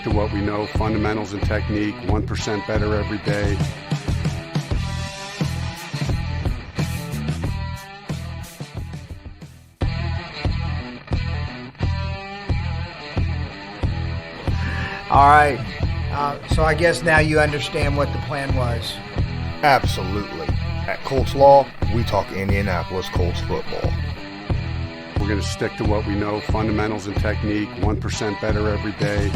to what we know, fundamentals and technique, 1% better every day. All right. So I guess now you understand what the plan was. Absolutely. At Colts Law, we talk Indianapolis Colts football. We're going to stick to what we know, fundamentals and technique, 1% better every day.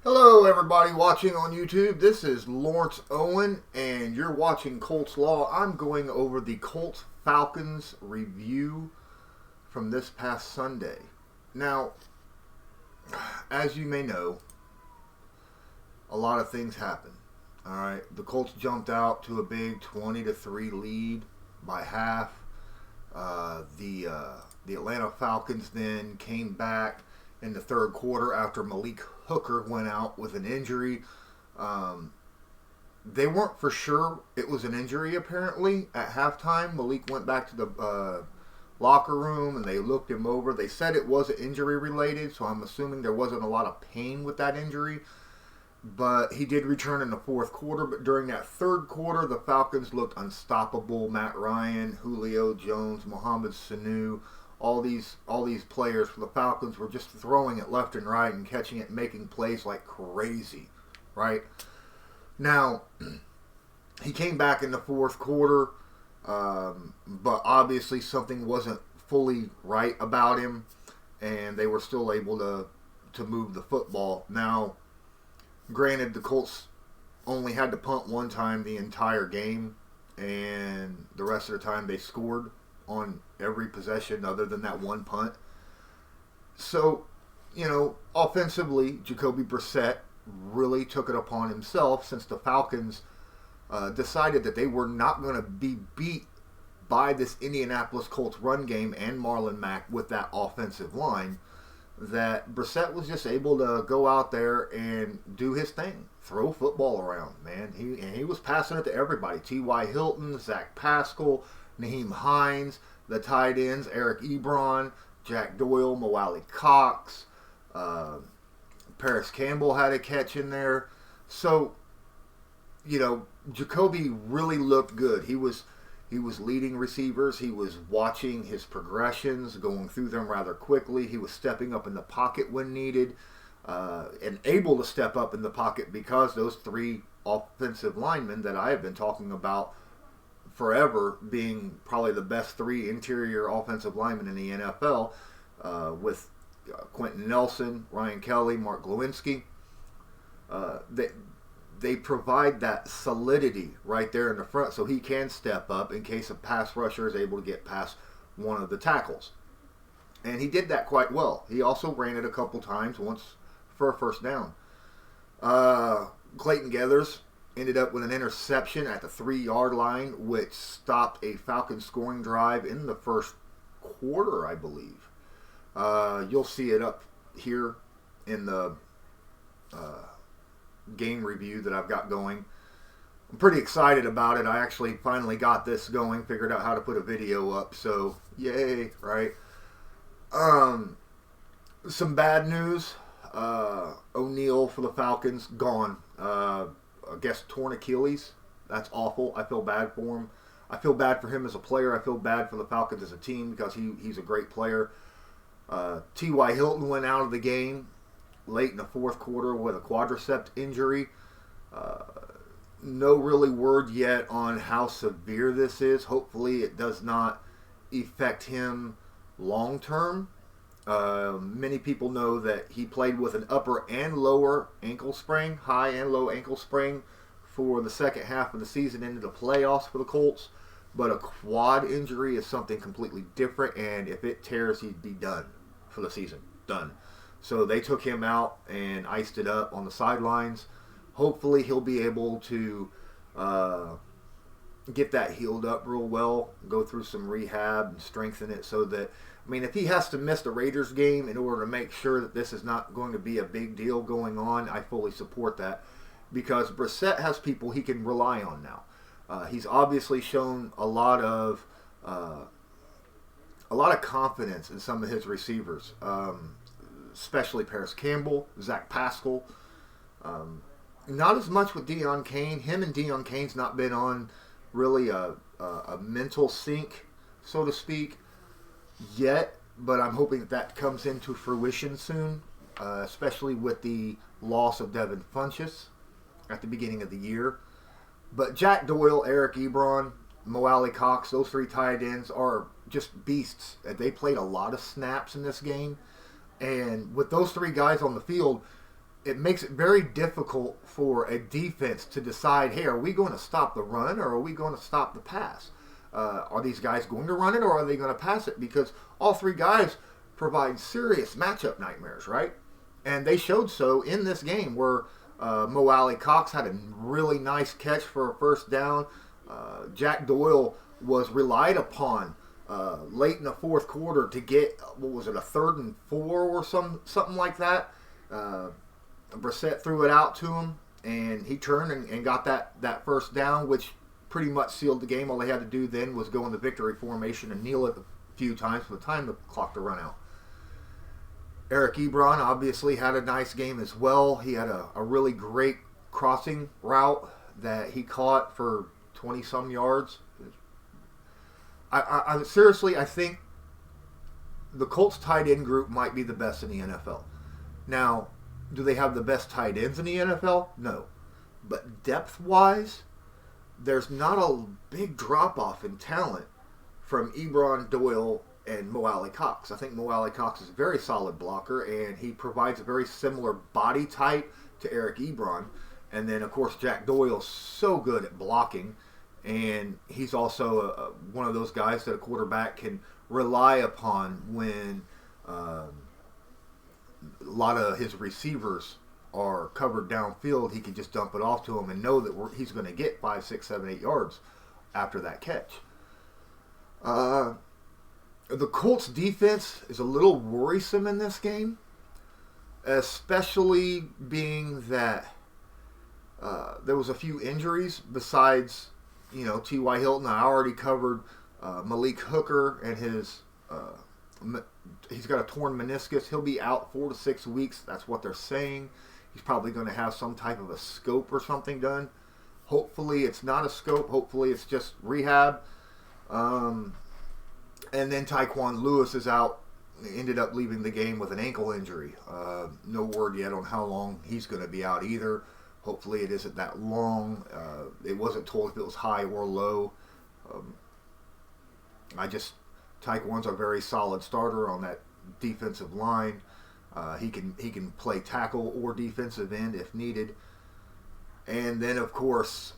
Hello, everybody watching on YouTube. This is Lawrence Owen, and you're watching Colts Law. I'm going over the Colts-Falcons review from this past Sunday. Now, as you may know, a lot of things happened. All right, the Colts jumped out to a big 20-3 lead by half. The Atlanta Falcons then came back in the third quarter after Malik Hooker went out with an injury. They weren't for sure it was an injury, apparently. At halftime, Malik went back to the locker room and they looked him over. They said it wasn't injury related, so I'm assuming there wasn't a lot of pain with that injury. But he did return in the fourth quarter. But during that third quarter, the Falcons looked unstoppable. Matt Ryan, Julio Jones, Mohamed Sanu, all these players for the Falcons were just throwing it left and right and catching it, making plays like crazy, right? Now, he came back in the fourth quarter, but obviously something wasn't fully right about him, and they were still able to move the football. Now, granted, the Colts only had to punt one time the entire game, and the rest of the time they scored on every possession other than that one punt. So, offensively, Jacoby Brissett really took it upon himself, since the Falcons decided that they were not going to be beat by this Indianapolis Colts run game and Marlon Mack with that offensive line, that Brissett was just able to go out there and do his thing, throw football around, man. He was passing it to everybody. T.Y. Hilton, Zach Pascal, Naheem Hines, the tight ends, Eric Ebron, Jack Doyle, Moali Cox, Paris Campbell had a catch in there. So, Jacoby really looked good. He was leading receivers. He was watching his progressions, going through them rather quickly. He was stepping up in the pocket when needed, and able to step up in the pocket because those three offensive linemen that I have been talking about forever being probably the best three interior offensive linemen in the NFL, with Quentin Nelson, Ryan Kelly, Mark Glowinski. They provide that solidity right there in the front so he can step up in case a pass rusher is able to get past one of the tackles. And he did that quite well. He also ran it a couple times, once for a first down. Clayton Geathers ended up with an interception at the 3-yard line, which stopped a Falcons scoring drive in the first quarter, I believe. You'll see it up here in the game review that I've got going. I'm pretty excited about it. I actually finally got this going, figured out how to put a video up, so yay, right? Some bad news. O'Neal for the Falcons, gone. I guess torn Achilles. That's awful. I feel bad for him. I feel bad for him as a player. I feel bad for the Falcons as a team because he's a great player. T.Y. Hilton went out of the game late in the fourth quarter with a quadricep injury. No really word yet on how severe this is. Hopefully it does not affect him long term. Many people know that he played with an upper and lower ankle sprain, high and low ankle sprain, for the second half of the season into the playoffs for the Colts. But a quad injury is something completely different, and if it tears, he'd be done for the season. Done. So they took him out and iced it up on the sidelines. Hopefully he'll be able to get that healed up real well, go through some rehab and strengthen it so that, if he has to miss the Raiders game in order to make sure that this is not going to be a big deal going on, I fully support that, because Brissett has people he can rely on now. He's obviously shown a lot of confidence in some of his receivers, especially Paris Campbell, Zach Pascal. Not as much with Deion Kane. Him and Deion Kane's not been on really a mental sync, so to speak, yet. But I'm hoping that comes into fruition soon, especially with the loss of Devin Funchess at the beginning of the year. But Jack Doyle, Eric Ebron, Mo Alley Cox, those three tight ends are just beasts. They played a lot of snaps in this game. And with those three guys on the field, it makes it very difficult for a defense to decide, hey, are we going to stop the run or are we going to stop the pass? Are these guys going to run it or are they going to pass it? Because all three guys provide serious matchup nightmares, right? And they showed so in this game where Mo Alley Cox had a really nice catch for a first down. Jack Doyle was relied upon late in the fourth quarter to get, what was it, a 3rd and 4 or something like that. Brissett threw it out to him, and he turned and got that first down, which pretty much sealed the game. All they had to do then was go in the victory formation and kneel it a few times for the time the clock to run out. Eric Ebron obviously had a nice game as well. He had a really great crossing route that he caught for 20-some yards. I seriously, I think the Colts tight end group might be the best in the NFL. Now, do they have the best tight ends in the NFL? No. But depth-wise, there's not a big drop-off in talent from Ebron, Doyle, and Mo Alley Cox. I think Mo Alley Cox is a very solid blocker, and he provides a very similar body type to Eric Ebron. And then, of course, Jack Doyle's so good at blocking, and he's also one of those guys that a quarterback can rely upon when a lot of his receivers are covered downfield. He can just dump it off to him and know that he's going to get 5, 6, 7, 8 yards after that catch. The Colts defense is a little worrisome in this game, especially being that there was a few injuries besides, T.Y. Hilton. I already covered Malik Hooker and he's got a torn meniscus. He'll be out 4 to 6 weeks. That's what they're saying. He's probably going to have some type of a scope or something done. Hopefully it's not a scope. Hopefully it's just rehab. And then Tyquan Lewis is out. He ended up leaving the game with an ankle injury. No word yet on how long he's going to be out either. Hopefully it isn't that long. It wasn't told if it was high or low. Tyquan's a very solid starter on that defensive line. He can play tackle or defensive end if needed. And then, of course,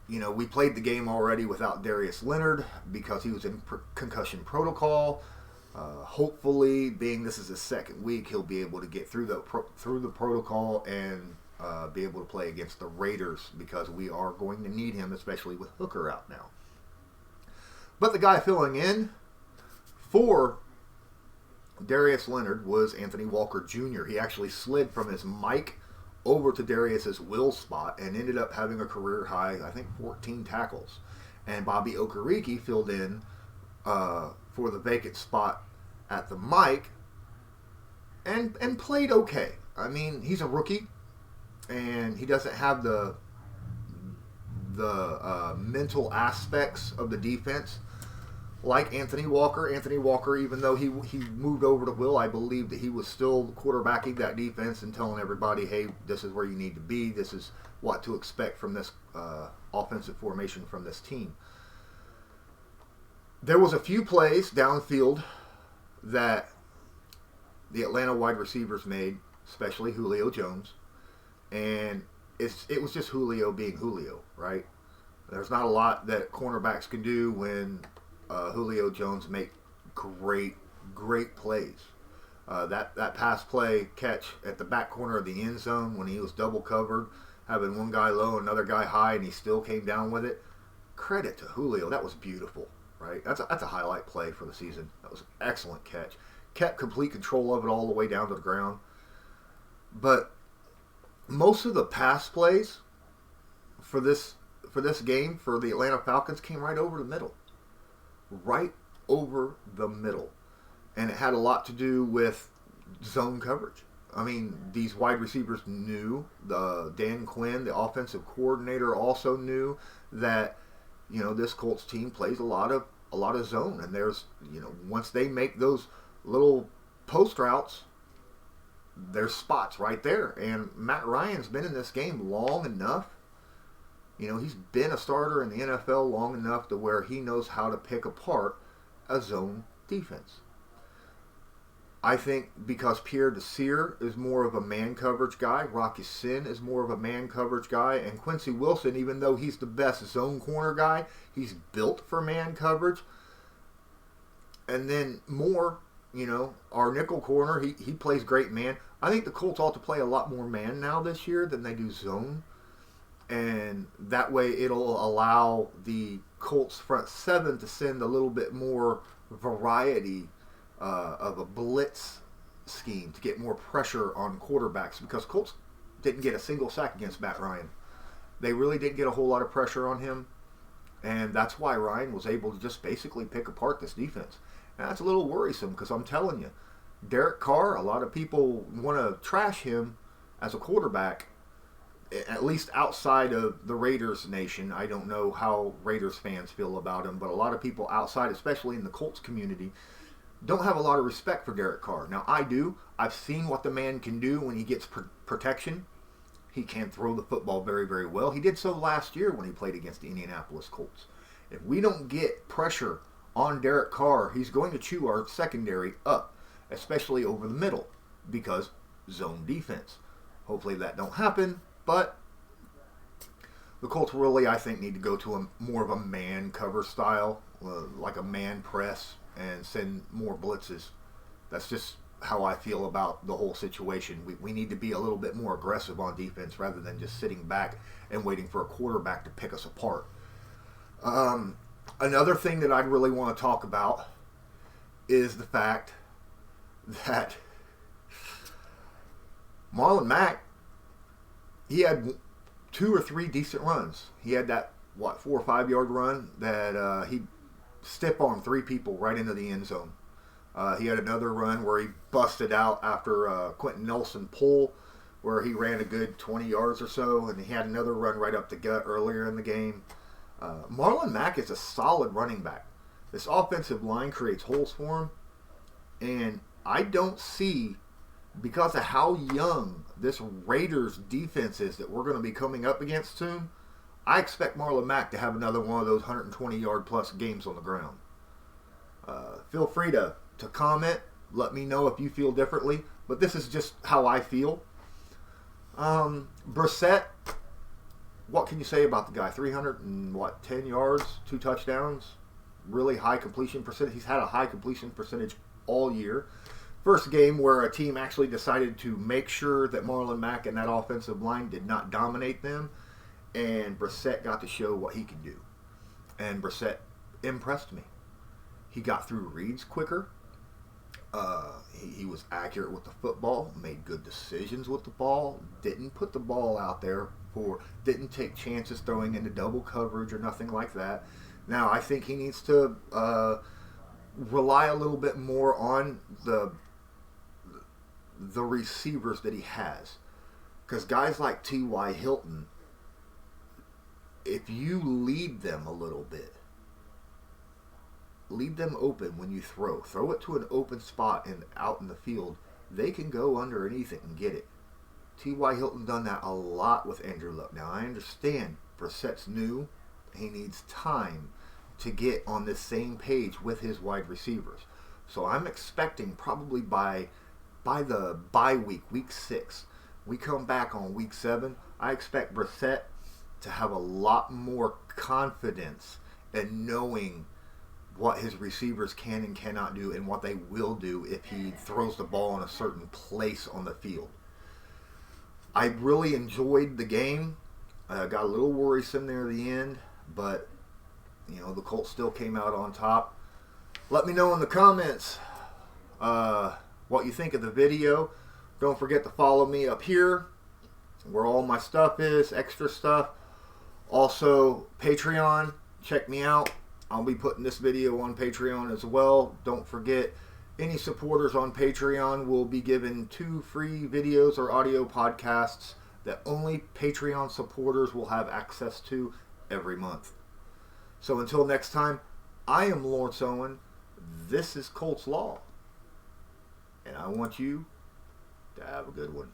we played the game already without Darius Leonard because he was in concussion protocol. Hopefully, being this is his second week, he'll be able to get through the protocol and be able to play against the Raiders because we are going to need him, especially with Hooker out now. But the guy filling in for Darius Leonard was Anthony Walker Jr. He actually slid from his Mike over to Darius's Will spot and ended up having a career high, I think, 14 tackles. And Bobby Okereke filled in for the vacant spot at the Mike and played okay. I mean, he's a rookie and he doesn't have the mental aspects of the defense like Anthony Walker. Anthony Walker, even though he moved over to Will, I believe that he was still quarterbacking that defense and telling everybody, hey, this is where you need to be. This is what to expect from this offensive formation from this team. There was a few plays downfield that the Atlanta wide receivers made, especially Julio Jones. And it was just Julio being Julio, right? There's not a lot that cornerbacks can do when Julio Jones make great plays. That pass play catch at the back corner of the end zone when he was double covered, having one guy low, another guy high, and he still came down with it. Credit to Julio. That was beautiful, right? That's a highlight play for the season. That was an excellent catch. Kept complete control of it all the way down to the ground. But most of the pass plays for this for this game for the Atlanta Falcons came right over the middle. Right over the middle. And it had a lot to do with zone coverage. I mean, these wide receivers knew, Dan Quinn, the offensive coordinator, also knew that, you know, this Colts team plays a lot of zone. And there's, you know, once they make those little post routes, there's spots right there. And Matt Ryan's been in this game long enough. You know, he's been a starter in the NFL long enough to where he knows how to pick apart a zone defense. I think because Pierre Desir is more of a man coverage guy, Rocky Sin is more of a man coverage guy, and Quincy Wilson, even though he's the best zone corner guy, he's built for man coverage. And then Moore, you know, our nickel corner, he plays great man. I think the Colts ought to play a lot more man now this year than they do zone. And that way it'll allow the Colts front seven to send a little bit more variety of a blitz scheme to get more pressure on quarterbacks, because Colts didn't get a single sack against Matt Ryan. They really didn't get a whole lot of pressure on him, and that's why Ryan was able to just basically pick apart this defense. And that's a little worrisome, because I'm telling you, Derek Carr, a lot of people want to trash him as a quarterback, at least outside of the Raiders nation. I don't know how Raiders fans feel about him, but a lot of people outside, especially in the Colts community, don't have a lot of respect for Derek Carr. Now, I do. I've seen what the man can do when he gets protection. He can throw the football very, very well. He did so last year when he played against the Indianapolis Colts. If we don't get pressure on Derek Carr, he's going to chew our secondary up, especially over the middle, because zone defense. Hopefully that don't happen, but the Colts really, I think, need to go to more of a man cover style, like a man press, and send more blitzes. That's just how I feel about the whole situation. We need to be a little bit more aggressive on defense rather than just sitting back and waiting for a quarterback to pick us apart. Another thing that I'd really want to talk about is the fact that Marlon Mack, he had 2 or 3 decent runs. He had that, 4 or 5 yard run that he stiff-armed 3 people right into the end zone. He had another run where he busted out after Quentin Nelson pull, where he ran a good 20 yards or so, and he had another run right up the gut earlier in the game. Marlon Mack is a solid running back. This offensive line creates holes for him, and I don't see, because of how young this Raiders defense is that we're going to be coming up against soon, I expect Marlon Mack to have another one of those 120-yard plus games on the ground. Feel free to comment. Let me know if you feel differently. But this is just how I feel. Brissett, what can you say about the guy? 310 yards, 2 touchdowns, really high completion percentage. He's had a high completion percentage all year. First game where a team actually decided to make sure that Marlon Mack and that offensive line did not dominate them. And Brissett got to show what he could do. And Brissett impressed me. He got through reads quicker. He was accurate with the football, made good decisions with the ball, didn't put the ball out there didn't take chances throwing into double coverage or nothing like that. Now, I think he needs to rely a little bit more on the receivers that he has. Because guys like T.Y. Hilton, if you lead them a little bit, leave them open when you throw it to an open spot and out in the field, they can go underneath it and get it. T.Y. Hilton done that a lot with Andrew Luck. Now, I understand Brissett's new. He needs time to get on the same page with his wide receivers. So I'm expecting probably by the bye week 6, we come back on week 7, I expect Brissett to have a lot more confidence in knowing what his receivers can and cannot do and what they will do if he throws the ball in a certain place on the field. I really enjoyed the game. Got a little worrisome there at the end, but the Colts still came out on top. Let me know in the comments what you think of the video. Don't forget to follow me up here where all my stuff is, extra stuff. Also, Patreon, check me out. I'll be putting this video on Patreon as well. Don't forget, any supporters on Patreon will be given 2 free videos or audio podcasts that only Patreon supporters will have access to every month. So until next time, I am Lawrence Owen. This is Colts Law. And I want you to have a good one.